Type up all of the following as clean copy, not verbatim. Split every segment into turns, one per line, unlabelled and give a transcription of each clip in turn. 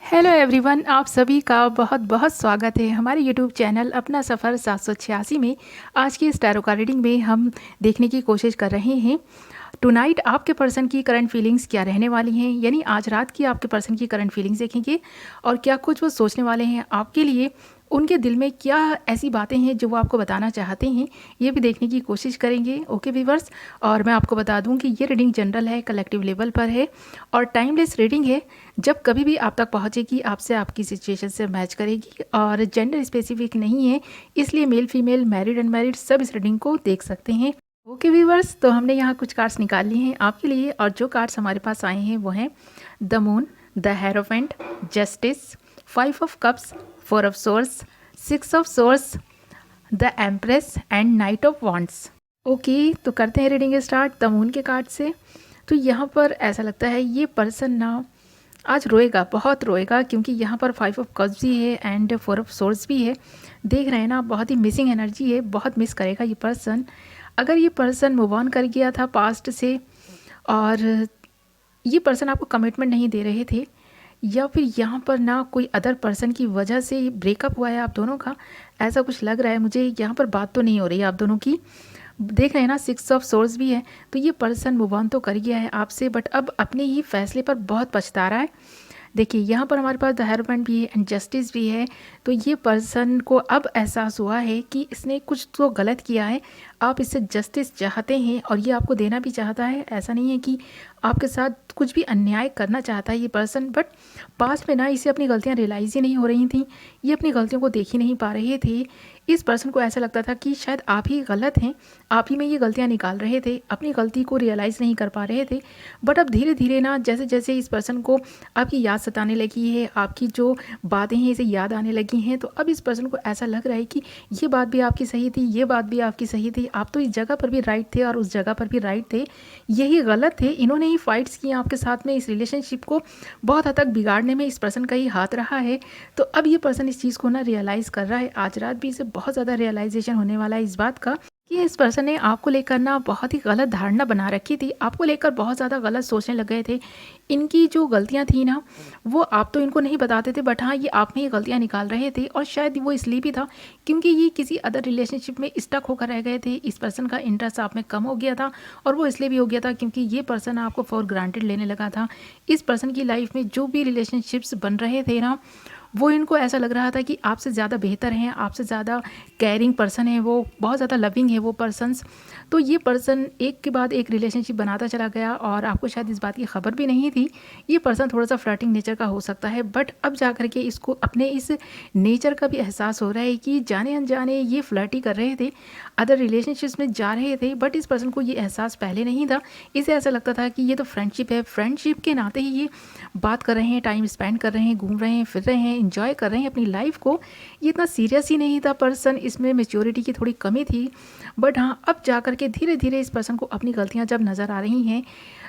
Hello everyone, आप सभी का बहुत बहुत स्वागत है हमारे यूट्यूब चैनल अपना सफ़र 786 में। आज की इस टैरो कार्ड रीडिंग में हम देखने की कोशिश कर रहे हैं टुनाइट आपके पर्सन की करंट फीलिंग्स क्या रहने वाली हैं। यानी आज रात की आपके पर्सन की करंट फीलिंग्स देखेंगे और क्या कुछ वो सोचने वाले हैं आपके लिए, उनके दिल में क्या ऐसी बातें हैं जो वो आपको बताना चाहते हैं, ये भी देखने की कोशिश करेंगे। ओके व्यूअर्स, और मैं आपको बता दूं कि ये रीडिंग जनरल है, कलेक्टिव लेवल पर है और टाइमलेस रीडिंग है। जब कभी भी आप तक पहुंचेगी आपसे आपकी सिचुएशन से मैच करेगी और जेंडर स्पेसिफिक नहीं है, इसलिए मेल फीमेल मैरिड अनमैरिड सब इस रीडिंग को देख सकते हैं। ओके व्यूअर्स, तो हमने यहाँ कुछ कार्ड्स निकाल लिए हैं आपके लिए और जो कार्ड्स हमारे पास आए हैं वो हैं the moon, the hierophant, justice, 5 of cups, 4 of source, 6 of source, the empress and night of wands. Okay, तो करते हैं रीडिंग स्टार्ट द मून के कार्ड से। तो यहाँ पर ऐसा लगता है ये पर्सन ना आज रोएगा, बहुत रोएगा, क्योंकि यहाँ पर 5 ऑफ कप्स भी है एंड 4 ऑफ सोर्स भी है। देख रहे हैं ना, बहुत ही मिसिंग एनर्जी है, बहुत मिस करेगा ये पर्सन। अगर ये पर्सन मूव ऑन कर गया था पास्ट से और ये पर्सन आपको कमिटमेंट नहीं दे रहे थे, या फिर यहाँ पर ना कोई अदर पर्सन की वजह से ब्रेकअप हुआ है आप दोनों का, ऐसा कुछ लग रहा है मुझे। यहाँ पर बात तो नहीं हो रही है आप दोनों की, देख रहे हैं ना 6 ऑफ सोर्स भी है। तो ये पर्सन मूव ऑन तो कर गया है आपसे, बट अब अपने ही फैसले पर बहुत पछता रहा है। देखिए यहाँ पर हमारे पास द हेरोफेंट भी है एंड जस्टिस भी है। तो ये पर्सन को अब एहसास हुआ है कि इसने कुछ तो गलत किया है, आप इससे जस्टिस चाहते हैं और ये आपको देना भी चाहता है। ऐसा नहीं है कि आपके साथ कुछ भी अन्याय करना चाहता है ये पर्सन, बट पास्ट में ना इसे अपनी गलतियाँ रियलाइज़ ही नहीं हो रही थी, ये अपनी गलतियों को देख ही नहीं पा रहे थे। इस पर्सन को ऐसा लगता था कि शायद आप ही गलत हैं, आप ही में ये गलतियाँ निकाल रहे थे, अपनी गलती को रियलाइज़ नहीं कर पा रहे थे। बट अब धीरे धीरे ना जैसे जैसे इस पर्सन को आपकी याद सताने लगी है, आपकी जो बातें हैं इसे याद आने लगी हैं, तो अब इस पर्सन को ऐसा लग रहा है कि ये बात भी आपकी सही थी, ये बात भी आपकी सही थी, आप तो इस जगह पर भी राइट थे और उस जगह पर भी राइट थे, यही गलत थे। इन्होंने ही फाइट्स किए आपके साथ में, इस रिलेशनशिप को बहुत हद तक बिगाड़ने में इस पर्सन का ही हाथ रहा है। तो अब ये पर्सन इस चीज़ को ना रियलाइज़ कर रहा है। आज रात भी इसे बहुत ज़्यादा रियलाइजेशन होने वाला है इस बात का कि इस पर्सन ने आपको लेकर ना बहुत ही गलत धारणा बना रखी थी, आपको लेकर बहुत ज़्यादा गलत सोचने लग गए थे। इनकी जो गलतियां थी ना वो आप तो इनको नहीं बताते थे, बट हाँ ये आप में ही गलतियां निकाल रहे थे। और शायद वो इसलिए भी था क्योंकि ये किसी अदर रिलेशनशिप में स्टक होकर रह गए थे, इस पर्सन का इंटरेस्ट आप में कम हो गया था। और वो इसलिए भी हो गया था क्योंकि ये पर्सन आपको फॉर ग्रांटेड लेने लगा था। इस पर्सन की लाइफ में जो भी रिलेशनशिप्स बन रहे थे ना, वो इनको ऐसा लग रहा था कि आपसे ज़्यादा बेहतर हैं, आपसे ज़्यादा केयरिंग पर्सन है, वो बहुत ज़्यादा लविंग है वो पर्सन्स। तो ये पर्सन एक के बाद एक रिलेशनशिप बनाता चला गया और आपको शायद इस बात की खबर भी नहीं थी। ये पर्सन थोड़ा सा फ्लर्टिंग नेचर का हो सकता है, बट अब जा कर के इसको अपने इस नेचर का भी एहसास हो रहा है कि जाने अनजाने ये फ्लर्टी कर रहे थे, अदर रिलेशनशिप्स में जा रहे थे, बट इस पर्सन को ये एहसास पहले नहीं था। इसे ऐसा लगता था कि ये तो फ्रेंडशिप है, फ्रेंडशिप के नाते ही ये बात कर रहे हैं, टाइम स्पेंड कर रहे हैं, घूम रहे हैं, फिर रहे हैं, इंजॉय कर रहे हैं अपनी लाइफ को। ये इतना सीरियस ही नहीं था पर्सन, इसमें मेच्योरिटी की थोड़ी कमी थी। बट हाँ अब जा कर के धीरे धीरे इस पर्सन को अपनी गलतियाँ जब नज़र आ रही हैं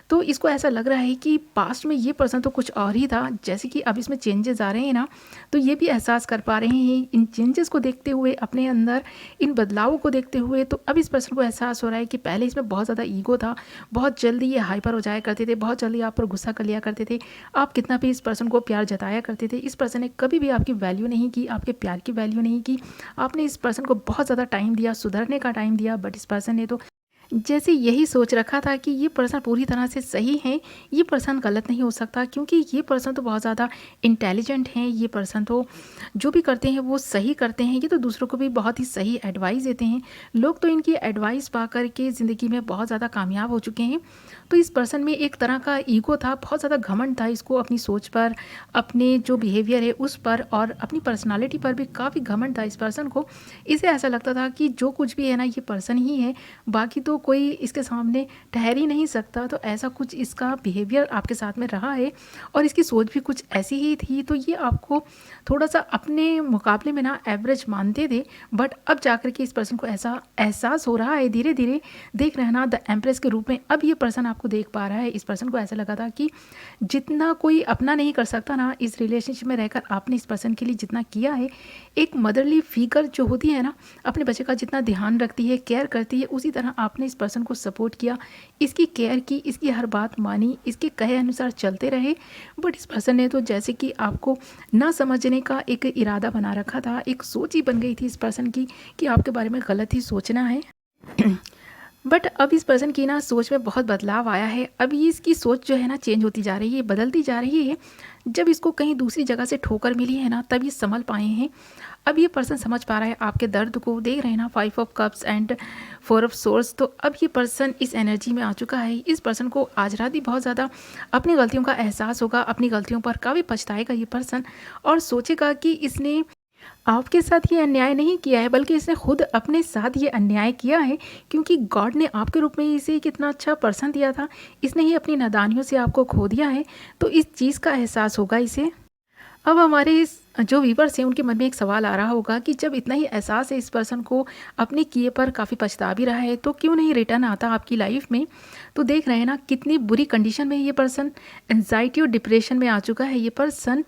तो इसको ऐसा लग रहा है कि पास्ट में ये पर्सन तो कुछ और ही था, जैसे कि अब इसमें चेंजेस आ रहे हैं ना, तो ये भी एहसास कर पा रहे हैं। इन चेंजेस को देखते हुए, अपने अंदर इन बदलावों को देखते हुए, तो अब इस पर्सन को एहसास हो रहा है कि पहले इसमें बहुत ज़्यादा ईगो था, बहुत जल्दी ये हाइपर हो जाया करते थे, बहुत जल्दी आप पर गुस्सा कर लिया करते थे, आप कितना भी इस पर्सन को प्यार जताया करते थे, इस पर्सन ने कभी भी आपकी वैल्यू नहीं की, आपके प्यार की वैल्यू नहीं की। आपने इस पर्सन को बहुत ज़्यादा टाइम दिया, सुधरने का टाइम दिया, बट इस पर्सन ने तो जैसे यही सोच रखा था कि ये पर्सन पूरी तरह से सही है, ये पर्सन गलत नहीं हो सकता, क्योंकि ये पर्सन तो बहुत ज़्यादा इंटेलिजेंट हैं, ये पर्सन तो जो भी करते हैं वो सही करते हैं, ये तो दूसरों को भी बहुत ही सही एडवाइस देते हैं। लोग तो इनकी एडवाइस पा कर के ज़िंदगी में बहुत ज़्यादा कामयाब हो चुके हैं। तो इस पर्सन में एक तरह का ईगो था, बहुत ज़्यादा घमंड था इसको अपनी सोच पर, अपने जो बिहेवियर है उस पर, और अपनी पर्सनालिटी पर भी काफ़ी घमंड था इस पर्सन को। इसे ऐसा लगता था कि जो कुछ भी है ना ये पर्सन ही है, बाकी तो कोई इसके सामने ठहर ही नहीं सकता। तो ऐसा कुछ इसका बिहेवियर आपके साथ में रहा है और इसकी सोच भी कुछ ऐसी ही थी। तो ये आपको थोड़ा सा अपने मुकाबले में ना एवरेज मानते थे, बट अब जाकर के इस पर्सन को ऐसा एहसास हो रहा है धीरे धीरे, देख रहे हैं ना द एम्प्रेस के रूप में अब ये पर्सन आपको देख पा रहा है। इस पर्सन को ऐसा लगा था कि जितना कोई अपना नहीं कर सकता ना इस रिलेशनशिप में रहकर, आपने इस पर्सन के लिए जितना किया है, एक मदरली फिगर जो होती है ना, अपने बच्चे का जितना ध्यान रखती है, केयर करती है, उसी तरह आपने इस पर्सन को सपोर्ट किया, इसकी केयर की, इसकी हर बात मानी, इसके कहे अनुसार चलते रहे। बट इस पर्सन ने तो जैसे कि आपको ना समझने का एक इरादा बना रखा था, एक सोच ही बन गई थी इस पर्सन की कि आपके बारे में गलत ही सोचना है। बट अब इस पर्सन की ना सोच में बहुत बदलाव आया है। अब ये इसकी सोच जो है ना चेंज होती जा रही है, बदलती जा रही है। जब इसको कहीं दूसरी जगह से ठोकर मिली है ना, तब ये संभल पाए हैं। अब ये पर्सन समझ पा रहा है आपके दर्द को। देख रहे हैं ना 5 of cups and 4 of source. तो अब ये पर्सन इस एनर्जी में आ चुका है। इस पर्सन को आज रात भी बहुत ज़्यादा अपनी गलतियों का एहसास होगा, अपनी गलतियों पर काफ़ी पछताएगा ये पर्सन और सोचेगा कि इसने आपके साथ ये अन्याय नहीं किया है, बल्कि इसने खुद अपने साथ ये अन्याय किया है, क्योंकि गॉड ने आपके रूप में इसे कितना अच्छा पर्सन दिया था। इसने ही अपनी नादानियों से आपको खो दिया है, तो इस चीज़ का एहसास होगा इसे। अब हमारे इस जो व्यूवर्स हैं उनके मन में एक सवाल आ रहा होगा कि जब इतना ही एहसास है इस पर्सन को, अपने किए पर काफ़ी पछता भी रहा है, तो क्यों नहीं रिटर्न आता आपकी लाइफ में। तो देख रहे हैं ना कितनी बुरी कंडीशन में ये पर्सन, एंजाइटी और डिप्रेशन में आ चुका है ये पर्सन।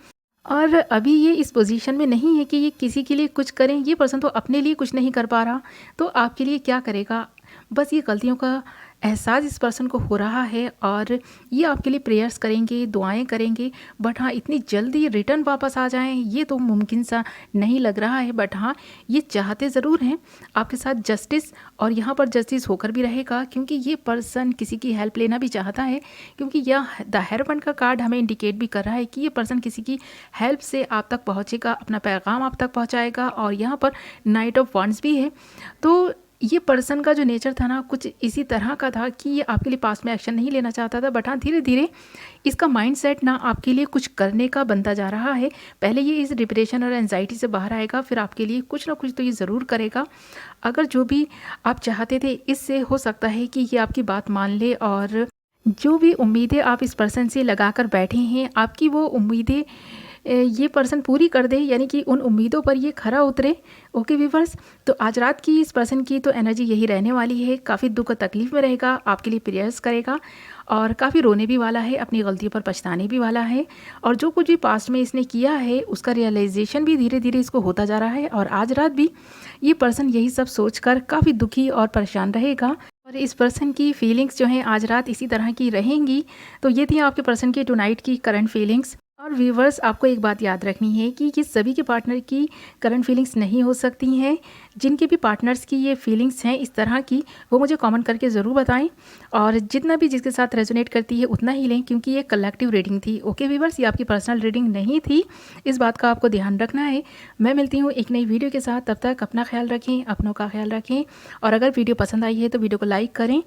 और अभी ये इस पोजीशन में नहीं है कि ये किसी के लिए कुछ करें। ये पर्सन तो अपने लिए कुछ नहीं कर पा रहा, तो आपके लिए क्या करेगा। बस ये गलतियों का एहसास इस पर्सन को हो रहा है और ये आपके लिए प्रेयर्स करेंगे, दुआएं करेंगे। बट हाँ, इतनी जल्दी रिटर्न वापस आ जाएं ये तो मुमकिन सा नहीं लग रहा है। बट हाँ, ये चाहते ज़रूर हैं आपके साथ जस्टिस, और यहाँ पर जस्टिस होकर भी रहेगा, क्योंकि ये पर्सन किसी की हेल्प लेना भी चाहता है। क्योंकि यह द हेरोफेंट का कार्ड हमें इंडिकेट भी कर रहा है कि ये पर्सन किसी की हेल्प से आप तक पहुँचेगा, अपना पैगाम आप तक पहुँचाएगा। और यहाँ पर नाइट ऑफ वंड्स भी है। तो ये पर्सन का जो नेचर था ना, कुछ इसी तरह का था कि ये आपके लिए पास में एक्शन नहीं लेना चाहता था। बट हाँ, धीरे धीरे इसका माइंडसेट ना आपके लिए कुछ करने का बनता जा रहा है। पहले ये इस डिप्रेशन और एंजाइटी से बाहर आएगा, फिर आपके लिए कुछ ना कुछ तो ये ज़रूर करेगा। अगर जो भी आप चाहते थे, इससे हो सकता है कि ये आपकी बात मान ले, और जो भी उम्मीदें आप इस पर्सन से लगा कर बैठे हैं, आपकी वो उम्मीदें ये पर्सन पूरी कर दे, यानी कि उन उम्मीदों पर ये खरा उतरे। ओके व्यूवर्स, तो आज रात की इस पर्सन की तो एनर्जी यही रहने वाली है। काफ़ी दुख और तकलीफ में रहेगा, आपके लिए प्रेयर्स करेगा और काफ़ी रोने भी वाला है, अपनी गलतियों पर पछताने भी वाला है। और जो कुछ भी पास्ट में इसने किया है उसका रियलाइजेशन भी धीरे धीरे इसको होता जा रहा है। और आज रात भी ये पर्सन यही सब सोचकर काफ़ी दुखी और परेशान रहेगा। और इस पर्सन की फीलिंग्स जो हैं आज रात इसी तरह की रहेंगी। तो ये थी आपके पर्सन की टुनाइट की करंट फीलिंग्स। और व्यूवर्स, आपको एक बात याद रखनी है कि ये सभी के पार्टनर की करंट फीलिंग्स नहीं हो सकती हैं। जिनके भी पार्टनर्स की ये फीलिंग्स हैं इस तरह की, वो मुझे कमेंट करके ज़रूर बताएं। और जितना भी जिसके साथ रेजोनेट करती है उतना ही लें, क्योंकि ये कलेक्टिव रीडिंग थी। ओके व्यूवर्स, ये आपकी पर्सनल रीडिंग नहीं थी, इस बात का आपको ध्यान रखना है। मैं मिलती हूँ एक नई वीडियो के साथ, तब तक अपना ख्याल रखें, अपनों का ख्याल रखें। और अगर वीडियो पसंद आई है तो वीडियो को लाइक करें।